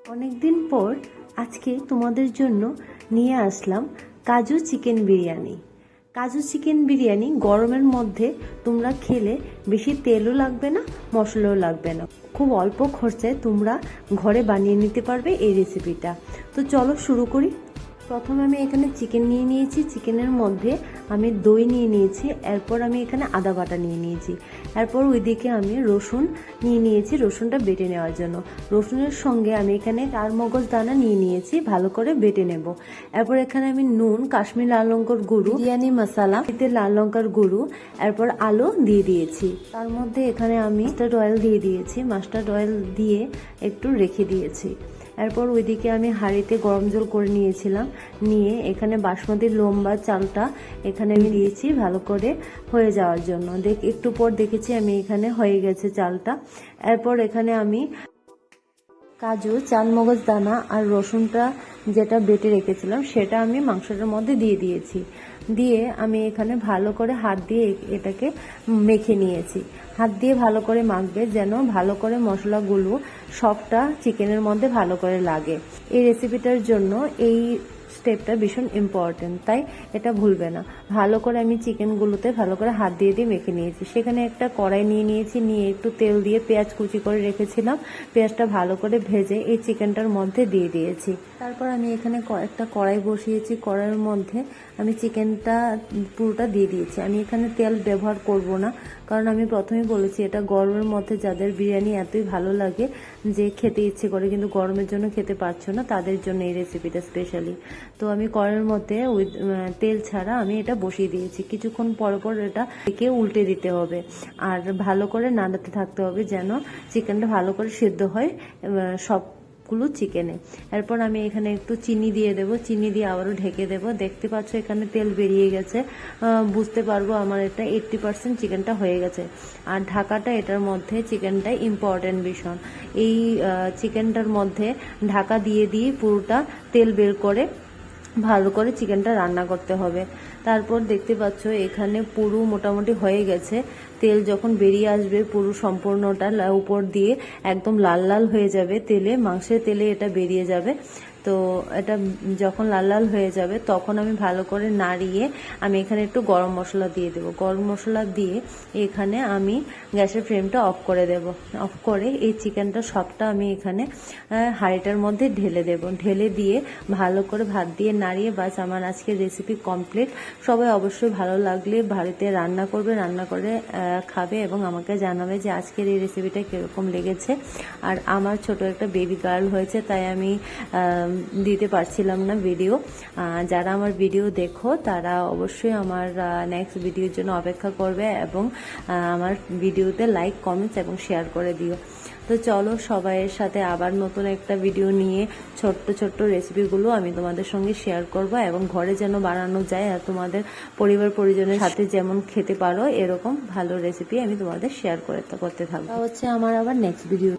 অনেকদিন পর আজকে তোমাদের জন্য নিয়ে আসলাম কাজু চিকেন বিরিয়ানি। কাজু চিকেন বিরিয়ানি গরমের মধ্যে তোমরা খেলে বেশি তেলও লাগবে না, মশলাও লাগবে না, খুব অল্প খরচায় তোমরা ঘরে বানিয়ে নিতে পারবে এই রেসিপিটা। তো চলো শুরু করি। প্রথমে আমি এখানে চিকেন নিয়ে নিয়েছি, চিকেনের মধ্যে আমি দই নিয়ে নিয়েছি, এরপর আমি এখানে আদা বাটা নিয়ে নিয়েছি, এরপর ওইদিকে আমি রসুন নিয়ে নিয়েছি রসুনটা বেটে নেওয়ার জন্য। রসুনের সঙ্গে আমি এখানে চারমগজ দানা নিয়ে নিয়েছি, ভালো করে বেটে নেব। এরপর এখানে আমি নুন, কাশ্মীর লাল লঙ্কার গুঁড়ো, বিরিয়ানি মশলা, এতে লাল লঙ্কার গুঁড়ো, এরপর আলু দিয়ে দিয়েছি। তার মধ্যে এখানে আমি মাস্টার্ড অয়েল দিয়ে দিয়েছি, মাস্টার্ড অয়েল দিয়ে একটু রেখে দিয়েছি। এরপর ওইদিকে আমি হাঁড়িতে গরম জল করে নিয়েছিলাম, নিয়ে এখানে বাসমতি লম্বা চালটা এখানে আমি দিয়েছি ভালো করে হয়ে যাওয়ার জন্য। একটু পর দেখেছি আমি এখানে হয়ে গেছে চালটা। এরপর এখানে আমি কাজু, চালমগজ দানা আর রসুনটা যেটা বেটে রেখেছিলাম সেটা আমি মাংসটার মধ্যে দিয়ে দিয়েছি। দিয়ে আমি এখানে ভালো করে হাত দিয়ে এটাকে মেখে নিয়েছি। হাত দিয়ে ভালো করে মাখবে যেন ভালো করে মশলাগুলো সবটা চিকেনের মধ্যে ভালো করে লাগে। এই রেসিপিটার জন্য এই স্টেপটা ভীষণ ইম্পর্টেন্ট, তাই এটা ভুলবে না। ভালো করে আমি চিকেনগুলোতে ভালো করে হাত দিয়ে মেখে নিয়েছি। সেখানে একটা কড়াই নিয়ে নিয়েছি, নিয়ে একটু তেল দিয়ে পেঁয়াজ কুচি করে রেখেছিলাম, পেঁয়াজটা ভালো করে ভেজে এই চিকেনটার মধ্যে দিয়ে দিয়েছি। তারপর আমি এখানে একটা কড়াই বসিয়েছি, কড়াইয়ের মধ্যে আমি চিকেনটা পুরোটা দিয়ে দিয়েছি। আমি এখানে তেল ব্যবহার করব না, কারণ আমি প্রথমেই বলেছি এটা গরমের মধ্যে যাদের বিরিয়ানি এতই ভালো লাগে যে খেতে ইচ্ছে করে কিন্তু গরমের জন্য খেতে পারছো না, তাদের জন্য এই রেসিপিটা স্পেশালি। তো আমি কড়াইয়ের মধ্যে তেল ছাড়া আমি এটা বসিয়ে দিয়েছি। কিছুক্ষণ পর পর এটা থেকে উল্টে দিতে হবে আর ভালো করে নাড়াতে থাকতে হবে যেন চিকেনটা ভালো করে সিদ্ধ হয় সবগুলো চিকেনে। এরপর আমি এখানে একটু চিনি দিয়ে দেবো, চিনি দিয়ে আবারও ঢেকে দেবো। দেখতে পাচ্ছ এখানে তেল বেরিয়ে গেছে, বুঝতে পারবো আমার এটা 80% চিকেনটা হয়ে গেছে। আর ঢাকাটা এটার মধ্যে চিকেনটাই ইম্পর্টেন্ট ভীষণ। এই চিকেনটার মধ্যে ঢাকা দিয়ে পুরোটা তেল বের করে ভালো করে চিকেনটা রান্না করতে হবে। তারপর দেখতে পাচ্ছ এখানে পুরো মোটামুটি হয়ে গেছে। তেল যখন বেরিয়ে আসবে পুরো সম্পূর্ণটা উপর দিয়ে একদম লাল লাল হয়ে যাবে, তেলে মাংসের তেলে এটা বেরিয়ে যাবে। তো এটা যখন লাল লাল হয়ে যাবে তখন আমি ভালো করে নাড়িয়ে আমি এখানে একটু গরম মশলা দিয়ে দেবো। গরম মশলা দিয়ে এখানে আমি গ্যাসের ফ্লেমটা অফ করে দেব। অফ করে এই চিকেনটা সবটা আমি এখানে হাঁড়িটার মধ্যে ঢেলে দেব। ঢেলে দিয়ে ভালো করে ভাত দিয়ে নাড়িয়ে বাস আমার আজকের রেসিপি কমপ্লিট। সবাই অবশ্যই ভালো লাগলে বাড়িতে রান্না করবে, রান্না করে খাবে এবং আমাকে জানাবে যে আজকের এই রেসিপিটা কীরকম লেগেছে। আর আমার ছোট একটা বেবি গার্ল হয়েছে, তাই আমি দিতে পারছিলাম না ভিডিও। যারা আমার ভিডিও দেখো তারা অবশ্যই আমার নেক্সট ভিডিওর জন্য অপেক্ষা করবে এবং আমার ভিডিওতে লাইক, কমেন্টস এবং শেয়ার করে দিও। তো চলো সবাইয়ের সাথে আবার নতুন একটা ভিডিও নিয়ে ছোট্ট ছোট্ট রেসিপিগুলো আমি তোমাদের সঙ্গে শেয়ার করব এবং ঘরে যেন বানানো যায় আর তোমাদের পরিবার পরিজনের সাথে যেমন খেতে পারো এরকম ভালো রেসিপি আমি তোমাদের শেয়ার করতে থাকবো। হচ্ছে আমার আবার নেক্সট ভিডিও।